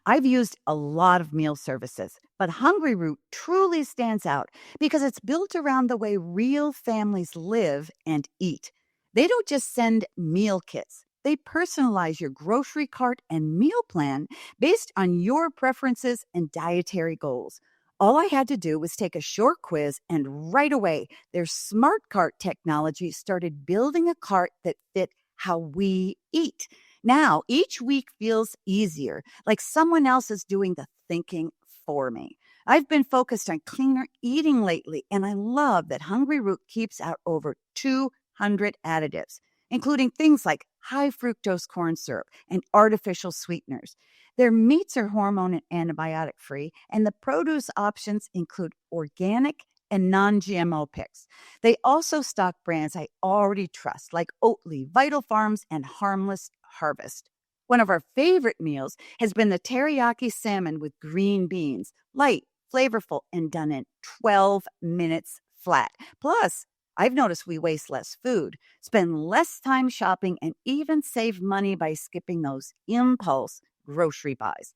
I've used a lot of meal services, but Hungry Root truly stands out because it's built around the way real families live and eat. They don't just send meal kits. They personalize your grocery cart and meal plan based on your preferences and dietary goals. All I had to do was take a short quiz, and right away, their smart cart technology started building a cart that fit how we eat. Now, each week feels easier, like someone else is doing the thinking for me. I've been focused on cleaner eating lately, and I love that Hungry Root keeps out over 200 additives, including things like high fructose corn syrup and artificial sweeteners. Their meats are hormone and antibiotic free, and the produce options include organic and non GMO picks. They also stock brands I already trust, like Oatly, Vital Farms, and Harmless Harvest. One of our favorite meals has been the teriyaki salmon with green beans, light, flavorful, and done in 12 minutes flat. Plus, I've noticed we waste less food, spend less time shopping, and even save money by skipping those impulse grocery buys.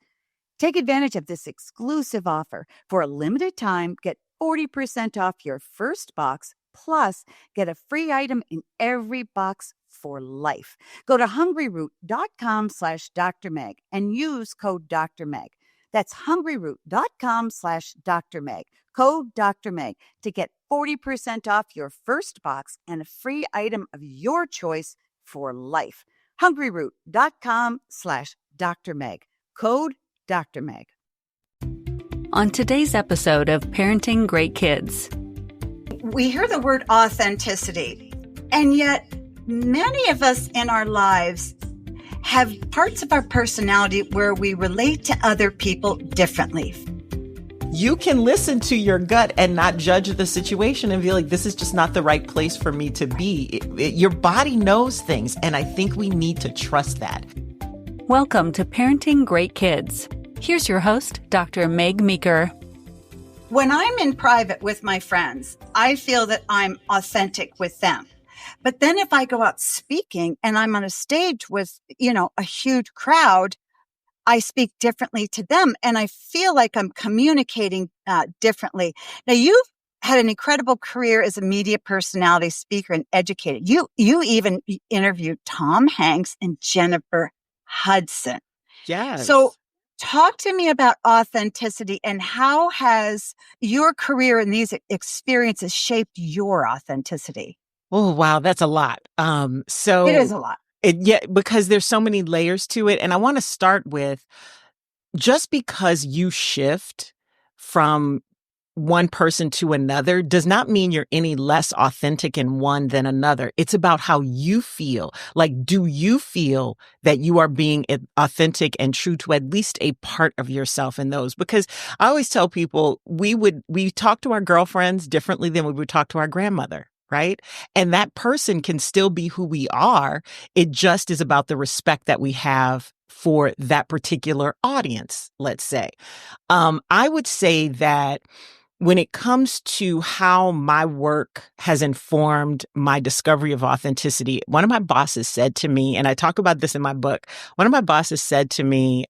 Take advantage of this exclusive offer. For a limited time, get 40% off your first box, plus get a free item in every box for life. Go to hungryroot.com/Dr. Meg and use code Dr. Meg. That's hungryroot.com/Dr. Meg. Code Dr. Meg to get 40% off your first box and a free item of your choice for life. hungryroot.com/Dr. Meg. Code Dr. Meg. On today's episode of Parenting Great Kids, we hear the word authenticity, and yet many of us in our lives have parts of our personality where we relate to other people differently. You can listen to your gut and not judge the situation and feel like this is just not the right place for me to be. Your body knows things, and I think we need to trust that. Welcome to Parenting Great Kids. Here's your host, Dr. Meg Meeker. When I'm in private with my friends, I feel that I'm authentic with them. But then if I go out speaking and I'm on a stage with, a huge crowd, I speak differently to them, and I feel like I'm communicating differently. Now, you've had an incredible career as a media personality, speaker, and educator. You even interviewed Tom Hanks and Jennifer Hudson. Yes. So talk to me about authenticity, and how has your career and these experiences shaped your authenticity? Oh, wow. That's a lot. It is a lot. Because there's so many layers to it. And I want to start with, just because you shift from one person to another does not mean you're any less authentic in one than another. It's about how you feel. Like, do you feel that you are being authentic and true to at least a part of yourself in those? Because I always tell people we talk to our girlfriends differently than we would talk to our grandmother. Right? And that person can still be who we are. It just is about the respect that we have for that particular audience, let's say. I would say that when it comes to how my work has informed my discovery of authenticity, one of my bosses said to me, and I talk about this in my book, one of my bosses said to me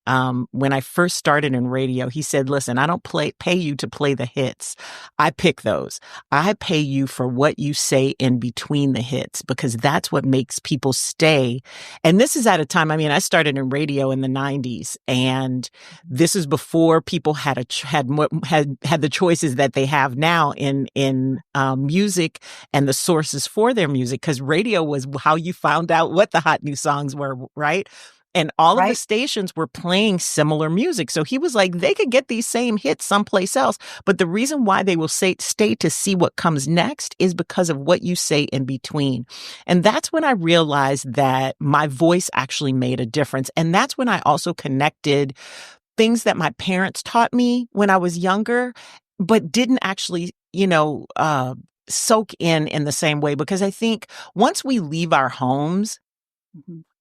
when I first started in radio, he said, listen, I don't pay you to play the hits. I pick those. I pay you for what you say in between the hits, because that's what makes people stay. And this is at a time, I started in radio in the 90s, and this is before people had the choices that they have now in music and the sources for their music, because radio was how you found out what the hot new songs were, right? And all of the stations were playing similar music. So he was like, they could get these same hits someplace else, but the reason why they will stay to see what comes next is because of what you say in between. And that's when I realized that my voice actually made a difference. And that's when I also connected things that my parents taught me when I was younger, but didn't actually, soak in the same way. Because I think once we leave our homes,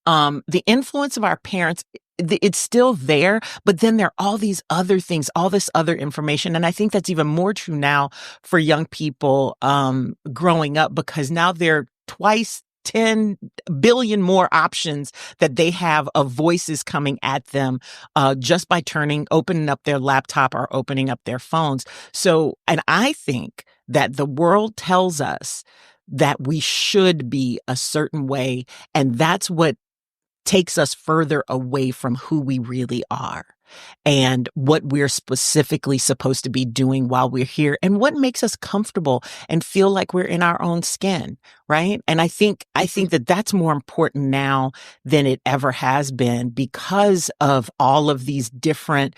the influence of our parents, it's still there, but then there are all these other things, all this other information. And I think that's even more true now for young people growing up, because now they're twice 10 billion more options that they have of voices coming at them just by opening up their laptop or opening up their phones. So, and I think that the world tells us that we should be a certain way, and that's what takes us further away from who we really are and what we're specifically supposed to be doing while we're here and what makes us comfortable and feel like we're in our own skin, right? And I think that that's more important now than it ever has been because of all of these different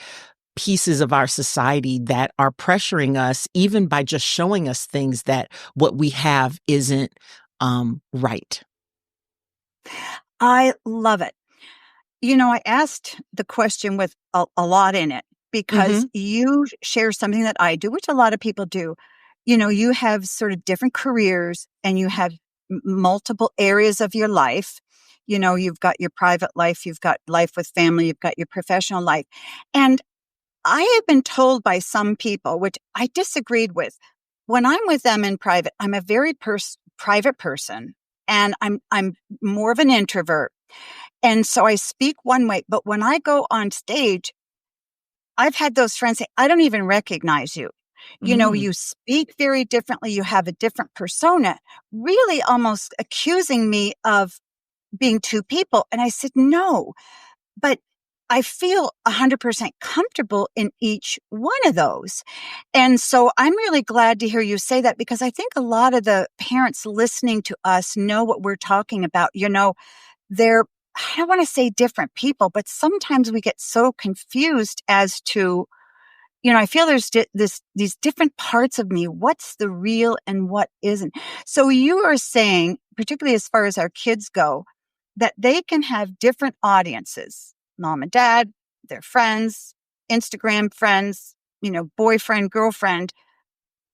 pieces of our society that are pressuring us, even by just showing us things that what we have isn't right. I love it. I asked the question with a lot in it because you share something that I do, which a lot of people do. You have sort of different careers and you have multiple areas of your life. You've got your private life, you've got life with family, you've got your professional life. And I have been told by some people, which I disagreed with, when I'm with them in private, I'm a very private person and I'm more of an introvert. And so I speak one way, but when I go on stage, I've had those friends say, I don't even recognize you. You speak very differently. You have a different persona, really almost accusing me of being two people. And I said, no, but I feel 100% comfortable in each one of those. And so I'm really glad to hear you say that because I think a lot of the parents listening to us know what we're talking about. They're, I don't want to say different people, but sometimes we get so confused as to, I feel there's these different parts of me. What's the real and what isn't? So you are saying, particularly as far as our kids go, that they can have different audiences, mom and dad, their friends, Instagram friends, boyfriend, girlfriend,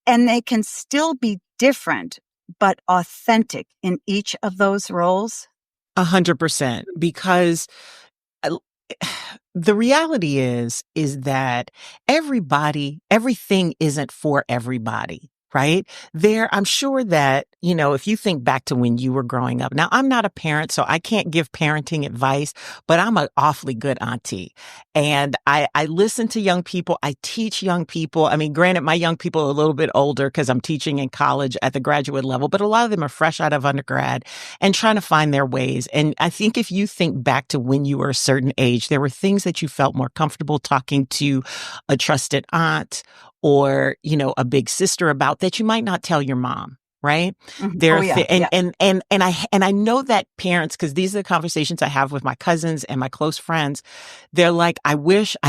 and they can still be different, but authentic in each of those roles. 100%, because uh, the reality is that everything isn't for everybody, right? I'm sure that, if you think back to when you were growing up, now I'm not a parent, so I can't give parenting advice, but I'm an awfully good auntie. And I listen to young people. I teach young people. I mean, granted, my young people are a little bit older because I'm teaching in college at the graduate level, but a lot of them are fresh out of undergrad and trying to find their ways. And I think if you think back to when you were a certain age, there were things that you felt more comfortable talking to a trusted aunt or, a big sister about that you might not tell your mom. Right. Oh, yeah. And I know that parents, because these are the conversations I have with my cousins and my close friends, they're like, I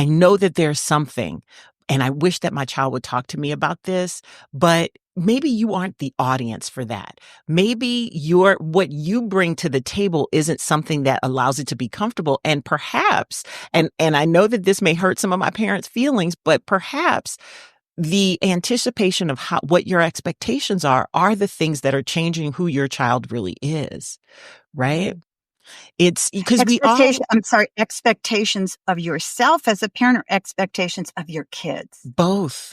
know that there's something and I wish that my child would talk to me about this, but maybe you aren't the audience for that. Maybe what you bring to the table isn't something that allows it to be comfortable. And perhaps, and I know that this may hurt some of my parents' feelings, but perhaps the anticipation of what your expectations are the things that are changing who your child really is, right? It's because expectations of yourself as a parent or expectations of your kids? Both.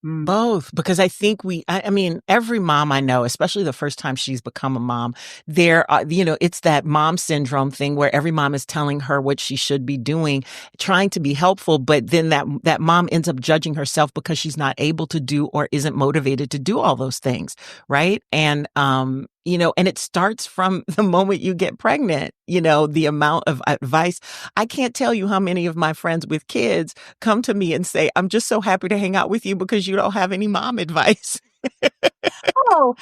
Both, because I think I mean, every mom I know, especially the first time she's become a mom, it's that mom syndrome thing where every mom is telling her what she should be doing, trying to be helpful, but then that mom ends up judging herself because she's not able to do or isn't motivated to do all those things, right? And and it starts from the moment you get pregnant, the amount of advice. I can't tell you how many of my friends with kids come to me and say, I'm just so happy to hang out with you because you don't have any mom advice. Oh,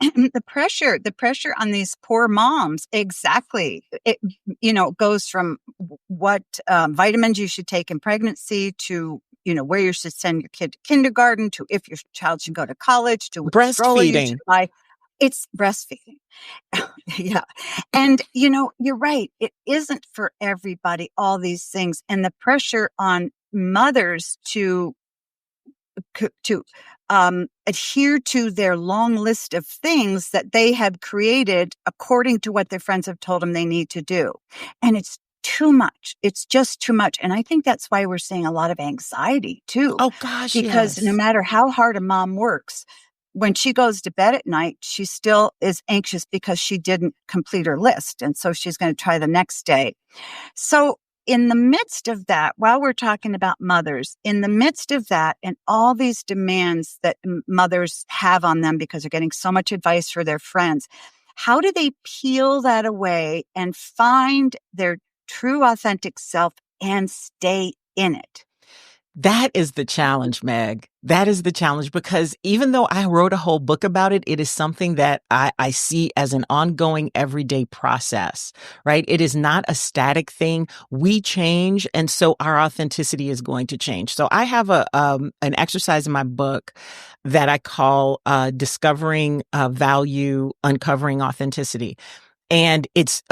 the pressure on these poor moms. Exactly. It, goes from what vitamins you should take in pregnancy to, where you should send your kid to kindergarten to if your child should go to college to which stroller you should buy. It's breastfeeding. Yeah. And, you're right. It isn't for everybody, all these things. And the pressure on mothers to adhere to their long list of things that they have created according to what their friends have told them they need to do. And it's too much. It's just too much. And I think that's why we're seeing a lot of anxiety too. Oh gosh, because yes. No matter how hard a mom works, when she goes to bed at night, she still is anxious because she didn't complete her list. And so she's going to try the next day. So in the midst of that, while we're talking about mothers, in the midst of that and all these demands that mothers have on them because they're getting so much advice for their friends, how do they peel that away and find their true authentic self and stay in it? That is the challenge, Meg. That is the challenge, because even though I wrote a whole book about it, it is something that I see as an ongoing everyday process, right? It is not a static thing. We change. And so our authenticity is going to change. So I have an exercise in my book that I call Discovering Value, Uncovering Authenticity. And it's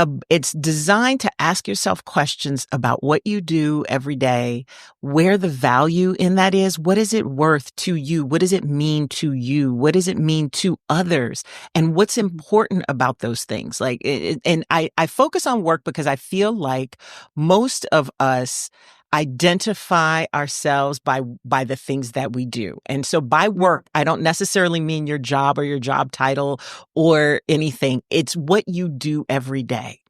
designed to ask yourself questions about what you do every day, where the value in that is. What is it worth to you? What does it mean to you? What does it mean to others? And what's important about those things? Like, and I focus on work because I feel like most of us identify ourselves by the things that we do. And so by work, I don't necessarily mean your job or your job title or anything. It's what you do every day.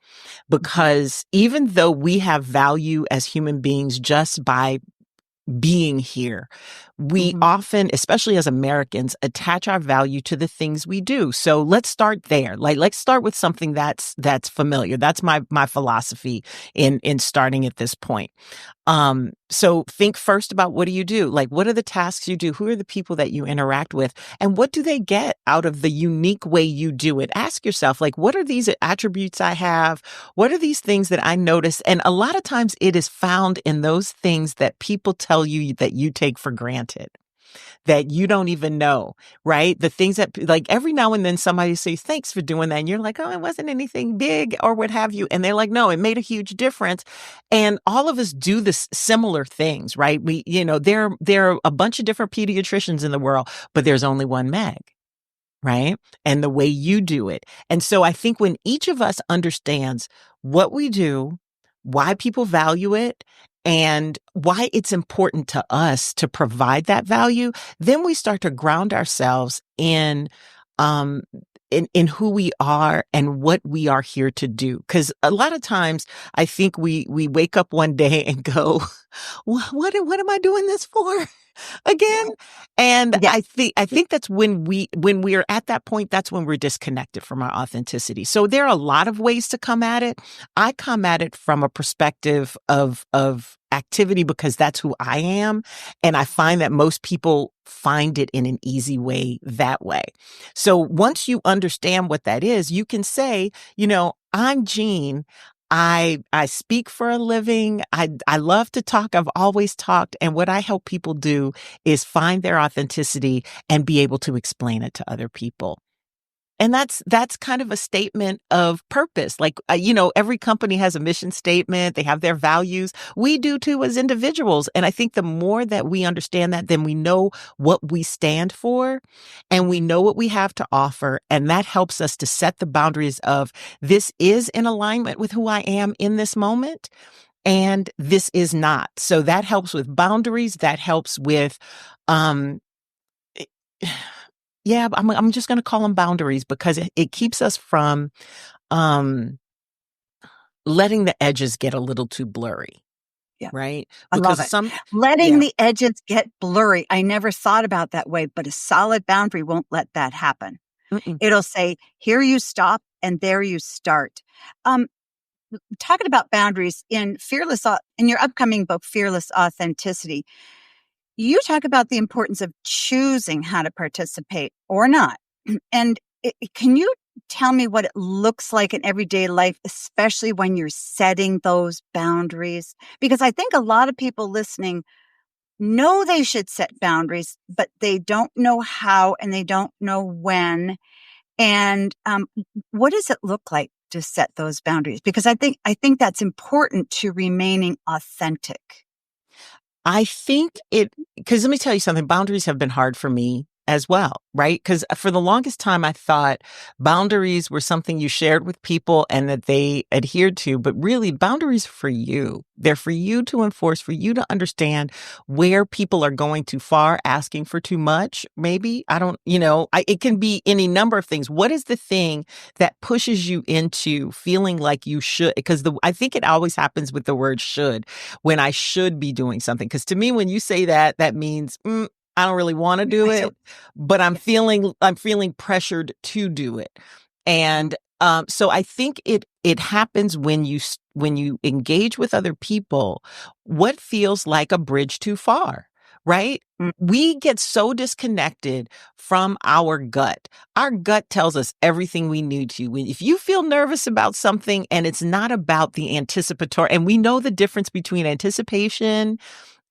Because even though we have value as human beings just by being here, we often, especially as Americans, attach our value to the things we do. So let's start there. Like, let's start with something that's familiar. That's my philosophy in starting at this point. So think first about, what do you do? Like, what are the tasks you do? Who are the people that you interact with? And what do they get out of the unique way you do it? Ask yourself, like, what are these attributes I have? What are these things that I notice? And a lot of times it is found in those things that people tell you that you take for granted, that you don't even know, right? The things that, like, every now and then somebody says, thanks for doing that. And you're like, oh, it wasn't anything big or what have you. And they're like, no, it made a huge difference. And all of us do this similar things, right? We, there are a bunch of different pediatricians in the world, but there's only one Meg. Right? And the way you do it. And so I think when each of us understands what we do, why people value it, and why it's important to us to provide that value, then we start to ground ourselves in who we are and what we are here to do. Because a lot of times I think we wake up one day and go, what am I doing this for? Again. And Yes. I think that's when we are at that point, that's when we're disconnected from our authenticity. So there are a lot of ways to come at it. I come at it from a perspective of activity because that's who I am. And I find that most people find it in an easy way that way. So once you understand what that is, you can say, I'm Jeanne. I speak for a living. I love to talk. I've always talked. And what I help people do is find their authenticity and be able to explain it to other people. And that's kind of a statement of purpose. Like, every company has a mission statement. They have their values. We do too as individuals. And I think the more that we understand that, then we know what we stand for and we know what we have to offer. And that helps us to set the boundaries of, this is in alignment with who I am in this moment, and this is not. So that helps with boundaries. That helps with, yeah, I'm just going to call them boundaries because it keeps us from letting the edges get a little too blurry. Yeah. Right? I love it. Letting the edges get blurry. I never thought about that way, but a solid boundary won't let that happen. Mm-mm. It'll say, here you stop and there you start. Talking about boundaries in your upcoming book, Fearless Authenticity, you talk about the importance of choosing how to participate or not. And can you tell me what it looks like in everyday life, especially when you're setting those boundaries? Because I think a lot of people listening know they should set boundaries, but they don't know how and they don't know when. And what does it look like to set those boundaries? Because I think that's important to remaining authentic. I think because let me tell you something, boundaries have been hard for me as well, right? Because for the longest time, I thought boundaries were something you shared with people and that they adhered to, but really boundaries are for you. They're for you to enforce, for you to understand where people are going too far, asking for too much. Maybe I don't, it can be any number of things. What is the thing that pushes you into feeling like you should? Because I think it always happens with the word should, when I should be doing something. Because to me, when you say that, that means I don't really want to do it, but I'm feeling pressured to do it. And so I think it happens when you engage with other people, what feels like a bridge too far, right? We get so disconnected from our gut. Our gut tells us everything we need to. If you feel nervous about something and it's not about the anticipatory, and we know the difference between anticipation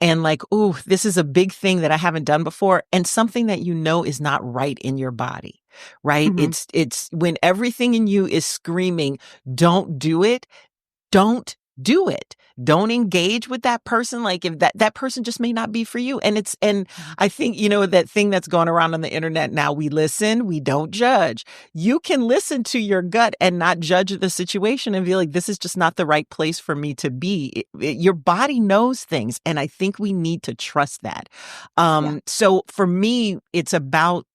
and like, oh, this is a big thing that I haven't done before, and something that is not right in your body, right? It's when everything in you is screaming, don't do it. Don't do it. Don't engage with that person. Like if that person just may not be for you. And I think, that thing that's going around on the internet now, we listen, we don't judge. You can listen to your gut and not judge the situation and be like, this is just not the right place for me to be. Your body knows things. And I think we need to trust that. So for me, it's about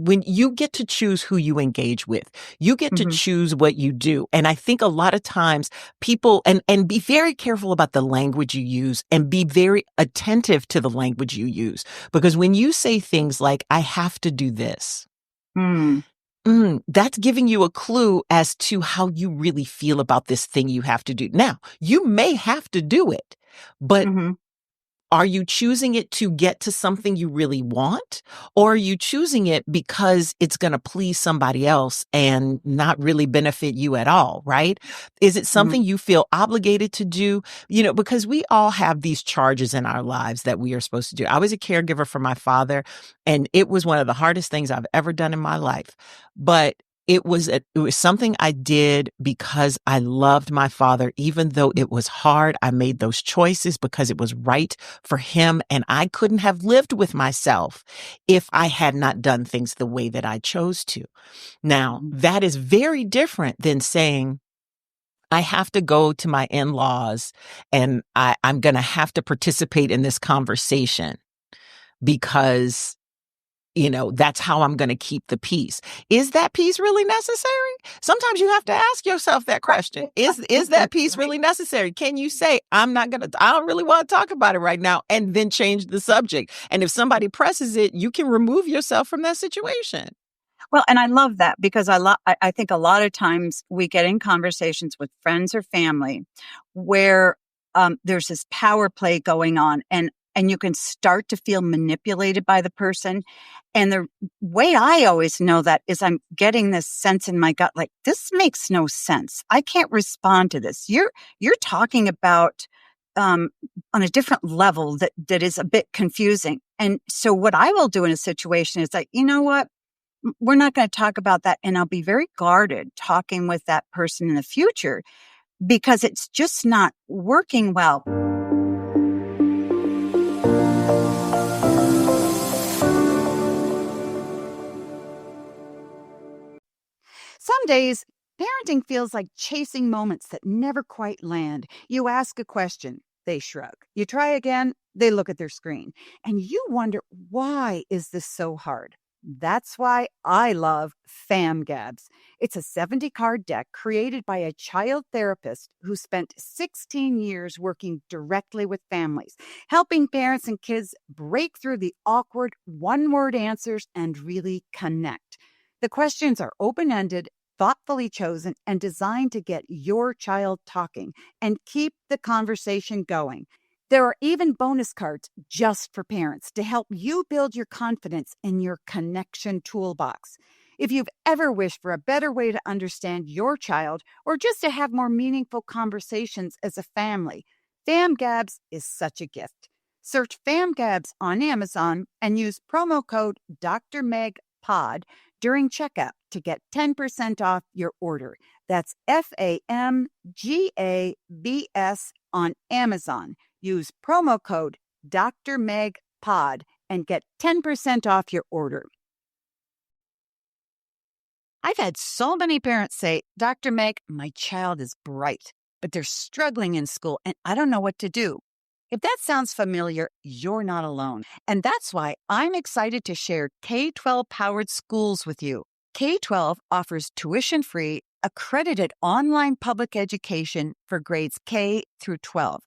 when you get to choose who you engage with, you get to choose what you do. And I think a lot of times people, and be very careful about the language you use and be very attentive to the language you use. Because when you say things like, I have to do this, that's giving you a clue as to how you really feel about this thing you have to do. Now, you may have to do it, but are you choosing it to get to something you really want? Or are you choosing it because it's going to please somebody else and not really benefit you at all, right? Is it something you feel obligated to do? Because we all have these charges in our lives that we are supposed to do. I was a caregiver for my father, and it was one of the hardest things I've ever done in my life. But it was something I did because I loved my father. Even though it was hard, I made those choices because it was right for him. And I couldn't have lived with myself if I had not done things the way that I chose to. Now, that is very different than saying, I have to go to my in-laws and I'm going to have to participate in this conversation because that's how I'm going to keep the peace. Is that peace really necessary? Sometimes you have to ask yourself that question. Is that peace really necessary? Can you say, I don't really want to talk about it right now, and then change the subject? And if somebody presses it, you can remove yourself from that situation. Well, and I love that because I think a lot of times we get in conversations with friends or family where there's this power play going on, and you can start to feel manipulated by the person. And the way I always know that is I'm getting this sense in my gut, like, this makes no sense. I can't respond to this. You're talking about on a different level that is a bit confusing. And so what I will do in a situation is like, you know what? We're not going to talk about that. And I'll be very guarded talking with that person in the future because it's just not working well. Some days, parenting feels like chasing moments that never quite land. You ask a question, they shrug. You try again, they look at their screen. And you wonder, why is this so hard? That's why I love FamGabs. It's a 70-card deck created by a child therapist who spent 16 years working directly with families, helping parents and kids break through the awkward one-word answers and really connect. The questions are open-ended, thoughtfully chosen, and designed to get your child talking and keep the conversation going. There are even bonus cards just for parents to help you build your confidence in your connection toolbox. If you've ever wished for a better way to understand your child or just to have more meaningful conversations as a family, FamGabs is such a gift. Search FamGabs on Amazon and use promo code Dr. Meg Pod during checkout to get 10% off your order. That's FamGabs on Amazon. Use promo code Dr. Meg Pod and get 10% off your order. I've had so many parents say, Dr. Meg, my child is bright, but they're struggling in school and I don't know what to do. If that sounds familiar, you're not alone. And that's why I'm excited to share K 12 powered schools with you. K 12 offers tuition free, accredited online public education for grades K through 12.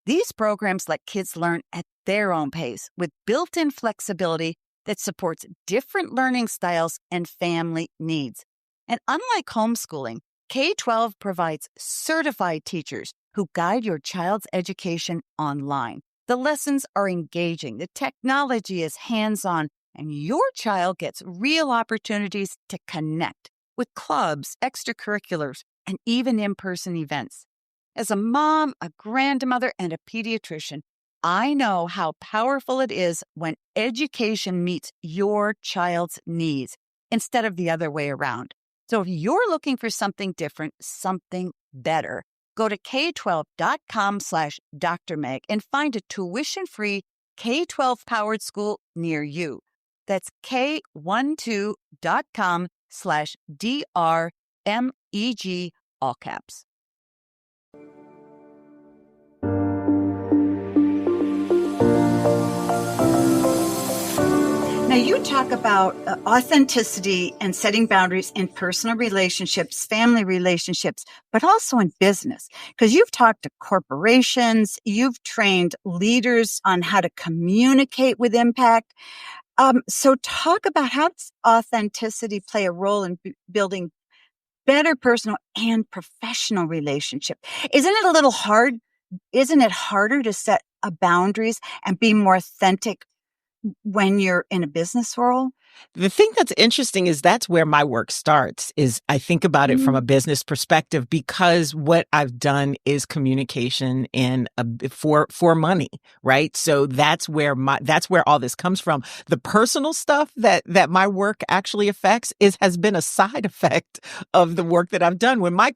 These programs let kids learn at their own pace with built in flexibility that supports different learning styles and family needs. And unlike homeschooling, K 12 provides certified teachers who guide your child's education online. The lessons are engaging, the technology is hands on, and your child gets real opportunities to connect with clubs, extracurriculars, and even in person events. As a mom, a grandmother, and a pediatrician, I know how powerful it is when education meets your child's needs instead of the other way around. So if you're looking for something different, something better, go to k12.com/Dr. Meg and find a tuition-free K-12 powered school near you. That's k12.com/DRMEG, all caps. Now, you talk about authenticity and setting boundaries in personal relationships, family relationships, but also in business, because you've talked to corporations, you've trained leaders on how to communicate with impact. So talk about how does authenticity play a role in building better personal and professional relationship? Isn't it a little hard? Isn't it harder to set boundaries and be more authentic when you're in a business role? The thing that's interesting is that's where my work starts, is I think about it from a business perspective, because what I've done is communication for money, right? So that's where all this comes from. The personal stuff that my work actually affects has been a side effect of the work that I've done. When I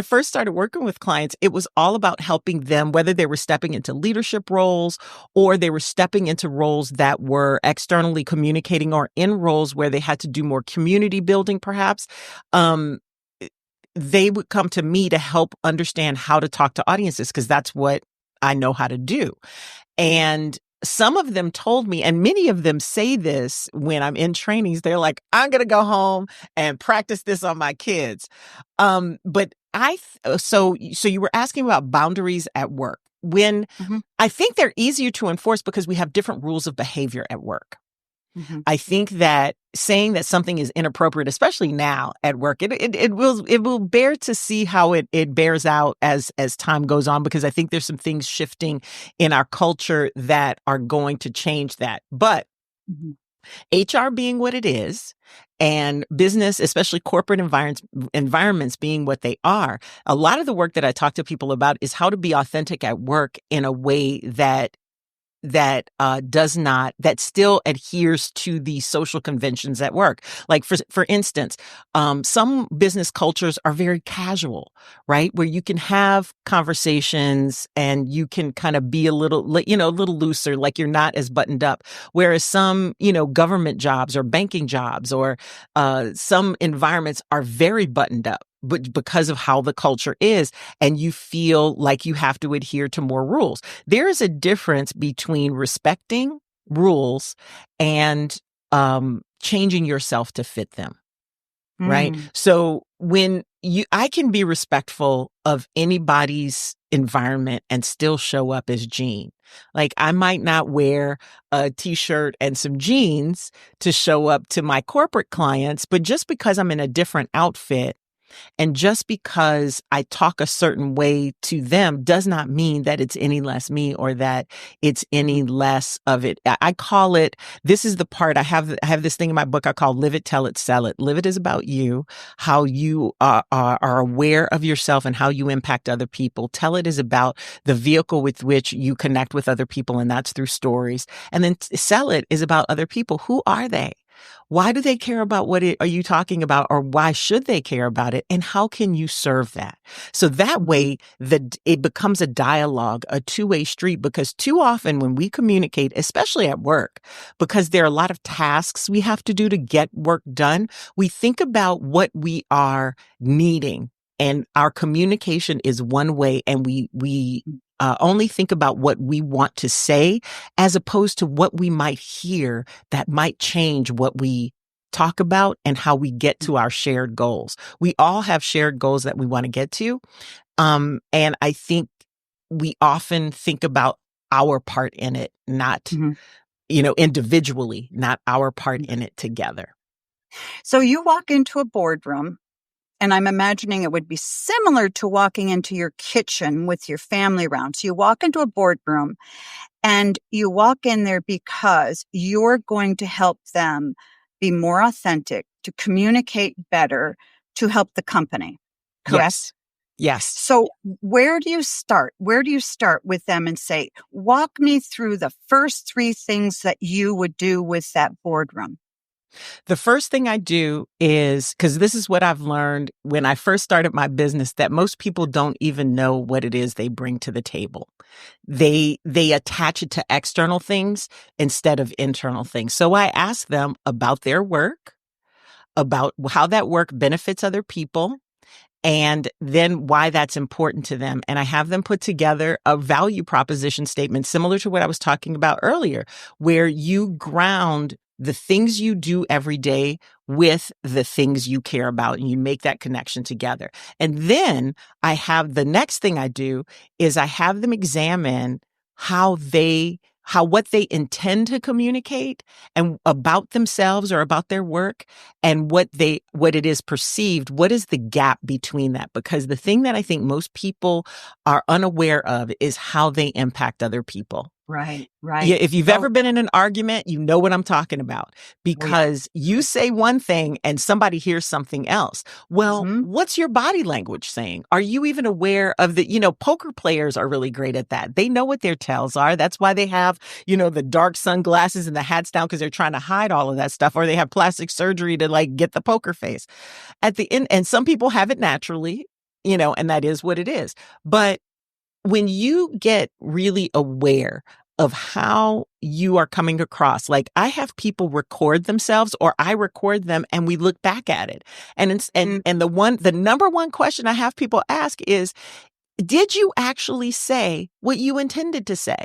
first started working with clients, it was all about helping them, whether they were stepping into leadership roles or they were stepping into roles that were externally communicating, or in roles where they had to do more community building, perhaps. They would come to me to help understand how to talk to audiences, because that's what I know how to do. And some of them told me, and many of them say this when I'm in trainings, they're like, I'm going to go home and practice this on my kids. So you were asking about boundaries at work. When I think they're easier to enforce because we have different rules of behavior at work. I think that saying that something is inappropriate, especially now at work, it will bear to see how it bears out as time goes on, because I think there's some things shifting in our culture that are going to change that. But HR being what it is, and business, especially corporate environments being what they are, a lot of the work that I talk to people about is how to be authentic at work in a way that still adheres to the social conventions at work. Like for instance, some business cultures are very casual, right? Where you can have conversations and you can kind of be a little looser, like you're not as buttoned up. Whereas some, government jobs or banking jobs or some environments are very buttoned up, but because of how the culture is, and you feel like you have to adhere to more rules. There is a difference between respecting rules and changing yourself to fit them, right? So I can be respectful of anybody's environment and still show up as Jeanne. Like, I might not wear a t-shirt and some jeans to show up to my corporate clients, but just because I'm in a different outfit, and just because I talk a certain way to them does not mean that it's any less me or that it's any less of it. I call it, this is the part I have this thing in my book I call Live It, Tell It, Sell It. Live It is about you, how you are aware of yourself and how you impact other people. Tell It is about the vehicle with which you connect with other people, and that's through stories. And then Sell It is about other people. Who are they? Why do they care about what are you talking about, or why should they care about it? And how can you serve that? So that way it becomes a dialogue, a two-way street, because too often when we communicate, especially at work, because there are a lot of tasks we have to do to get work done, we think about what we are needing. And our communication is one way, and we only think about what we want to say as opposed to what we might hear that might change what we talk about and how we get to our shared goals. We all have shared goals that we want to get to. And I think we often think about our part in it, not, individually, not our part in it together. So you walk into a boardroom, and I'm imagining it would be similar to walking into your kitchen with your family around. So you walk into a boardroom and you walk in there because you're going to help them be more authentic, to communicate better, to help the company. Correct? Yes. So where do you start? Where do you start with them and say, walk me through the first 3 things that you would do with that boardroom? The first thing I do is, because this is what I've learned when I first started my business, that most people don't even know what it is they bring to the table. They attach it to external things instead of internal things. So I ask them about their work, about how that work benefits other people, and then why that's important to them. And I have them put together a value proposition statement similar to what I was talking about earlier, where you ground the things you do every day with the things you care about, and you make that connection together. And then the next thing I do is I have them examine what they intend to communicate and about themselves or about their work, and what it is perceived. What is the gap between that? Because the thing that I think most people are unaware of is how they impact other people. Right. Yeah, if you've ever been in an argument, you know what I'm talking about, because you say one thing and somebody hears something else. Well, what's your body language saying? Are you even aware of poker players are really great at that. They know what their tells are. That's why they have, the dark sunglasses and the hats down, because they're trying to hide all of that stuff, or they have plastic surgery to get the poker face at the end. And some people have it naturally, and that is what it is. But when you get really aware of how you are coming across, like I have people record themselves, or I record them, and we look back at it. And the number one question I have people ask is, did you actually say what you intended to say?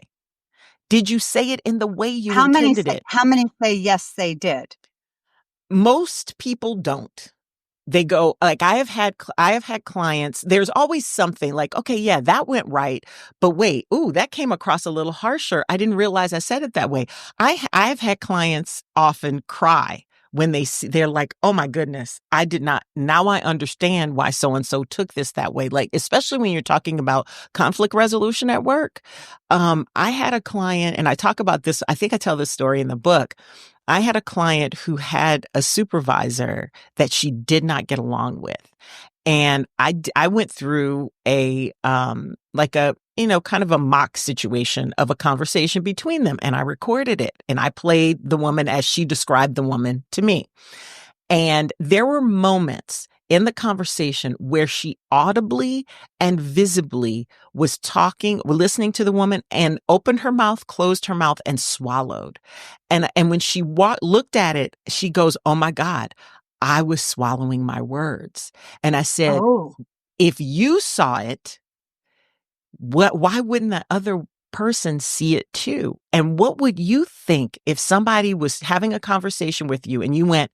Did you say it in the way you intended it? How many say yes, they did? Most people don't. They go, like, I have had clients, there's always something like, okay, yeah, that went right, but wait, that came across a little harsher. I didn't realize I said it that way. I've had clients often cry when they're like, oh my goodness, I did not, now I understand why so-and-so took this that way. Like, especially when you're talking about conflict resolution at work. I had a client, and I talk about this, I think I tell this story in the book. I had a client who had a supervisor that she did not get along with. And I went through a, kind of a mock situation of a conversation between them. And I recorded it, and I played the woman as she described the woman to me. And there were moments in the conversation where she audibly and visibly was listening to the woman, and opened her mouth, closed her mouth, and swallowed. And when she looked at it, she goes, oh my God, I was swallowing my words. And I said, if you saw it, why wouldn't the other person see it too? And what would you think if somebody was having a conversation with you and you went,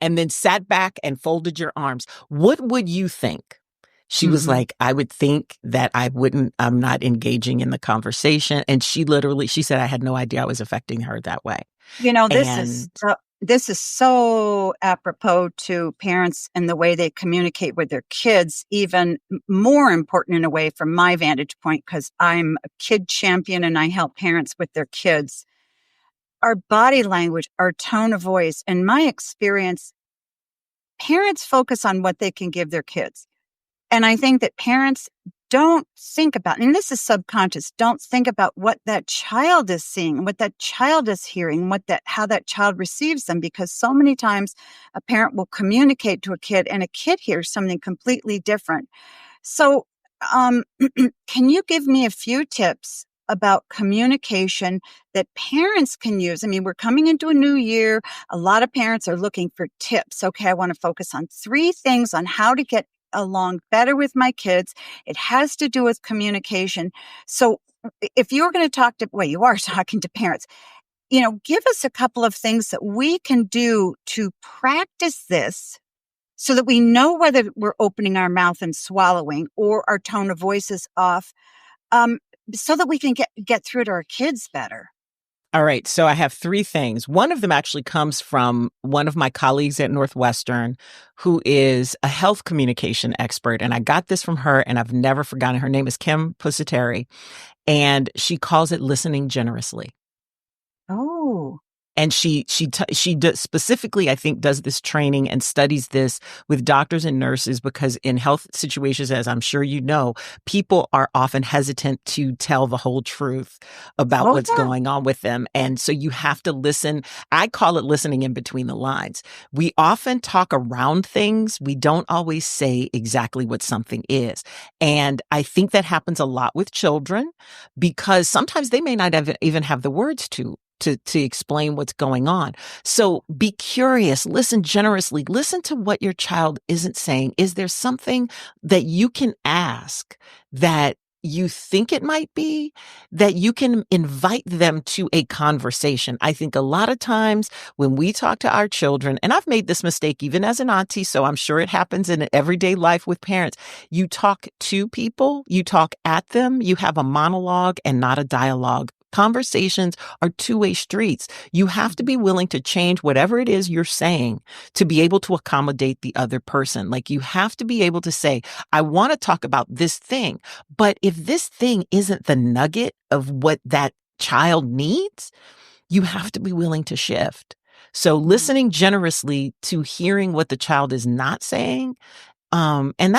and then sat back and folded your arms? What would you think? She was like, I would think that I'm not engaging in the conversation. And she said, I had no idea I was affecting her that way. This is so apropos to parents and the way they communicate with their kids, even more important in a way from my vantage point, because I'm a kid champion and I help parents with their kids. Our body language, our tone of voice, in my experience, parents focus on what they can give their kids. And I think that parents don't think about, and this is subconscious, don't think about what that child is seeing, what that child is hearing, how that child receives them, because so many times a parent will communicate to a kid and a kid hears something completely different. So, can you give me a few tips about communication that parents can use? I mean, we're coming into a new year. A lot of parents are looking for tips. Okay, I want to focus on 3 things on how to get along better with my kids. It has to do with communication. So if you're going to you are talking to parents, give us a couple of things that we can do to practice this so that we know whether we're opening our mouth and swallowing or our tone of voice is off, so that we can get through to our kids better. All right. So I have 3 things. One of them actually comes from one of my colleagues at Northwestern, who is a health communication expert. And I got this from her and I've never forgotten. Her name is Kim Pusateri, and she calls it listening generously. Oh. And she specifically, I think, does this training and studies this with doctors and nurses, because in health situations, as I'm sure you know, people are often hesitant to tell the whole truth about what's going on with them. And so you have to listen. I call it listening in between the lines. We often talk around things. We don't always say exactly what something is. And I think that happens a lot with children, because sometimes they may not even have the words to explain what's going on. So be curious, listen generously, listen to what your child isn't saying. Is there something that you can ask that you think it might be, that you can invite them to a conversation? I think a lot of times when we talk to our children, and I've made this mistake even as an auntie, so I'm sure it happens in everyday life with parents, you talk to people, you talk at them, you have a monologue and not a dialogue. Conversations are two-way streets. You have to be willing to change whatever it is you're saying to be able to accommodate the other person. Like, you have to be able to say, I want to talk about this thing, but if this thing isn't the nugget of what that child needs, you have to be willing to shift. So listening generously to hearing what the child is not saying. And I'm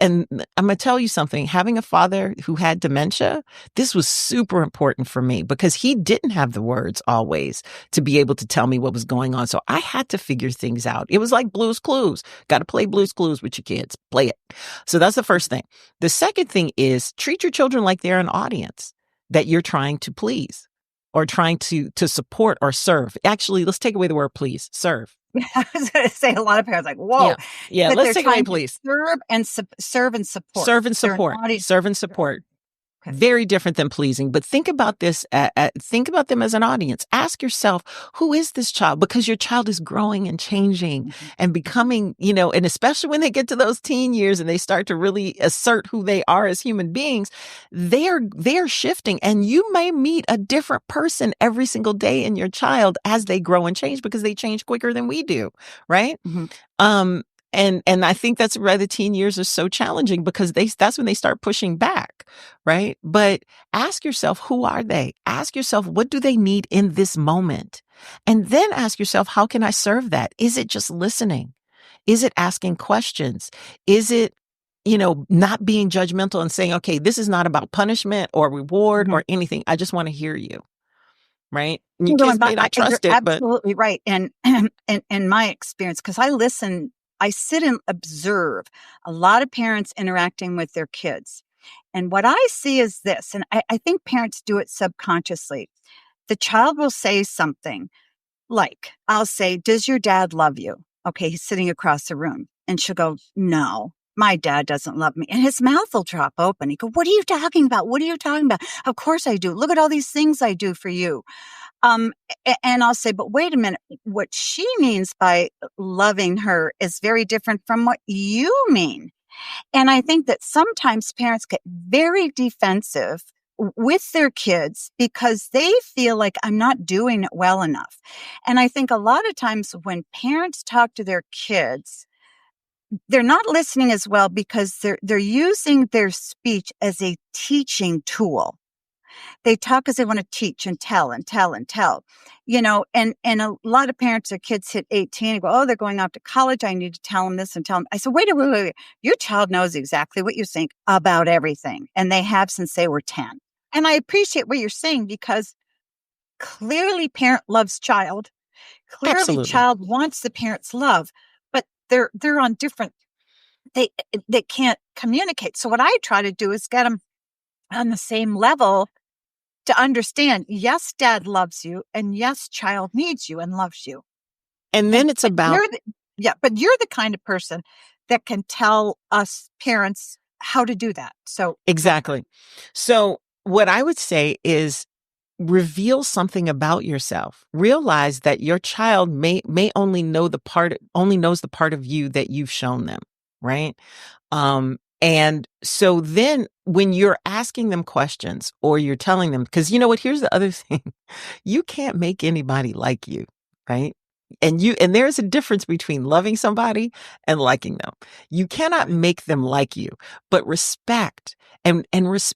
going to tell you something. Having a father who had dementia, this was super important for me, because he didn't have the words always to be able to tell me what was going on. So I had to figure things out. It was like Blue's Clues. Got to play Blue's Clues with your kids. Play it. So that's the first thing. The second thing is treat your children like they're an audience that you're trying to please or trying to support or serve. Actually, let's take away the word please. Serve. I was going to say, a lot of parents are like, whoa. Yeah. Let's take away, please. Serve and support. Serve and support. Serve and support. Okay. Very different than pleasing. But think about this. Think about them as an audience. Ask yourself, who is this child? Because your child is growing and changing and becoming, and especially when they get to those teen years and they start to really assert who they are as human beings, they are shifting. And you may meet a different person every single day in your child as they grow and change, because they change quicker than we do. Right. Mm-hmm. And I think that's why the teen years are so challenging, because that's when they start pushing back, right? But ask yourself, who are they? Ask yourself, what do they need in this moment? And then ask yourself, how can I serve that? Is it just listening? Is it asking questions? Is it, not being judgmental and saying, okay, this is not about punishment or reward or anything. I just want to hear you. Right? Your kids may not trust it, but absolutely right. And in my experience, because I sit and observe a lot of parents interacting with their kids. And what I see is this, and I think parents do it subconsciously. The child will say something like, I'll say, does your dad love you? Okay, he's sitting across the room. And she'll go, no, my dad doesn't love me. And his mouth will drop open. He go, what are you talking about? What are you talking about? Of course I do. Look at all these things I do for you. And I'll say, but wait a minute, what she means by loving her is very different from what you mean. And I think that sometimes parents get very defensive with their kids because they feel like, I'm not doing it well enough. And I think a lot of times when parents talk to their kids, they're not listening as well, because they're using their speech as a teaching tool. They talk because they want to teach and tell and tell and tell, and a lot of parents, their kids hit 18 and go, oh, they're going off to college. I need to tell them this and tell them. I said, wait. Your child knows exactly what you think about everything. And they have since they were 10. And I appreciate what you're saying, because clearly parent loves child. Clearly Absolutely. child wants the parent's love, but they're on different, they can't communicate. So what I try to do is get them on the same level to understand, yes, dad loves you, and yes, child needs you and loves you. And then it's about, but you're the kind of person that can tell us parents how to do that. So exactly. So what I would say is reveal something about yourself. Realize that your child may only knows the part of you that you've shown them, right? And so then when you're asking them questions or you're telling them, because you know what, here's the other thing, you can't make anybody like you, right? And there's a difference between loving somebody and liking them. You cannot make them like you, but respect and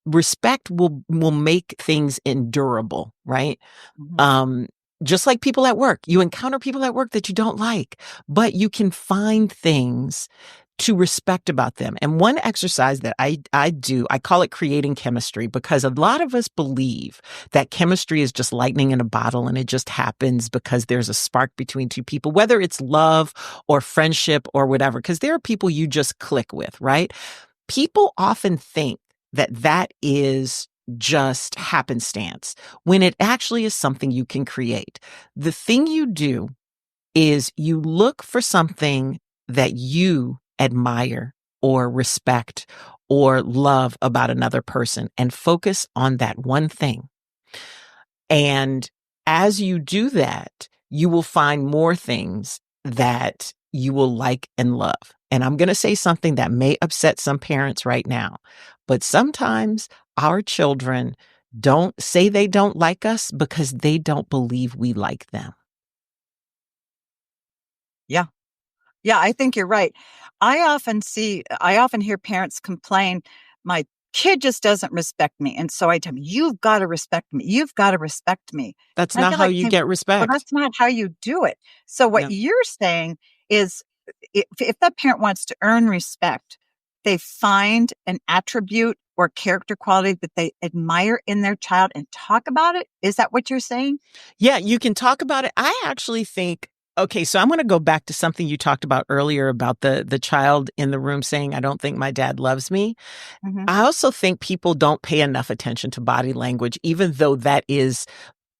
respect will make things endurable, right? mm-hmm. Just like people at work, you encounter people at work that you don't like, but you can find things to respect about them. And one exercise that I do, I call it creating chemistry, because a lot of us believe that chemistry is just lightning in a bottle and it just happens because there's a spark between two people, whether it's love or friendship or whatever, because there are people you just click with, right? People often think that is just happenstance when it actually is something you can create. The thing you do is you look for something that you admire or respect or love about another person and focus on that one thing. And as you do that, you will find more things that you will like and love. And I'm going to say something that may upset some parents right now, but sometimes our children don't say they don't like us because they don't believe we like them. Yeah, I think you're right. I often hear parents complain, my kid just doesn't respect me. And so I tell them, you've got to respect me. You've got to respect me. That's And I not feel how like you saying, get well, respect. that's not how you do it. So what Yeah. you're saying is, if that parent wants to earn respect, they find an attribute or character quality that they admire in their child and talk about it. Is that what you're saying? Yeah, you can talk about it. I actually think, okay, so I'm going to go back to something you talked about earlier about the child in the room saying, I don't think my dad loves me. Mm-hmm. I also think people don't pay enough attention to body language, even though that is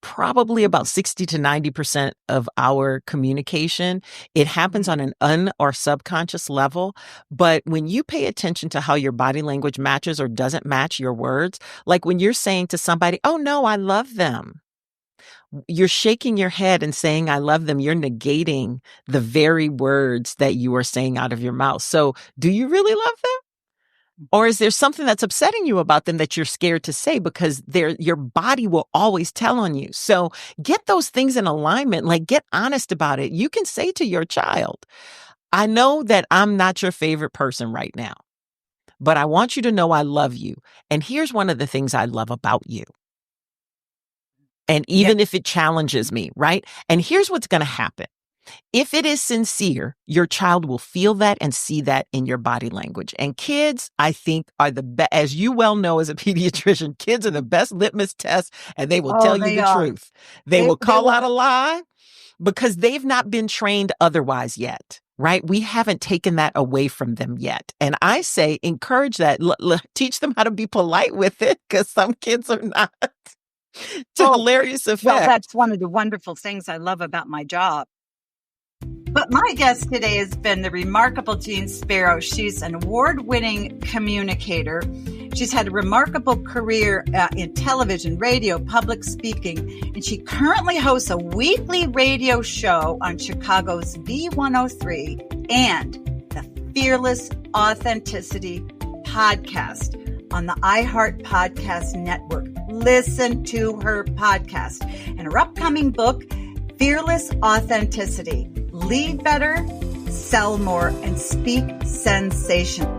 probably about 60 to 90% of our communication. It happens on an or subconscious level. But when you pay attention to how your body language matches or doesn't match your words, like when you're saying to somebody, oh no, I love them. You're shaking your head and saying, I love them. You're negating the very words that you are saying out of your mouth. So do you really love them? Or is there something that's upsetting you about them that you're scared to say because your body will always tell on you? So get those things in alignment, like get honest about it. You can say to your child, I know that I'm not your favorite person right now, but I want you to know I love you. And here's one of the things I love about you. And even if it challenges me, right? And here's what's going to happen. If it is sincere, your child will feel that and see that in your body language. And kids, I think, are the best, as you well know as a pediatrician, kids are the best litmus test, and they will tell you the truth. They will call out a lie because they've not been trained otherwise yet, right? We haven't taken that away from them yet. And I say, encourage that. Teach them how to be polite with it, because some kids are not. To hilarious effect. Well, that's one of the wonderful things I love about my job. But my guest today has been the remarkable Jeanne Sparrow. She's an award-winning communicator. She's had a remarkable career in television, radio, public speaking, and she currently hosts a weekly radio show on Chicago's V103 and the Fearless Authenticity podcast on the iHeart Podcast Network. Listen to her podcast and her upcoming book, Fearless Authenticity. Lead better, sell more, and speak sensational.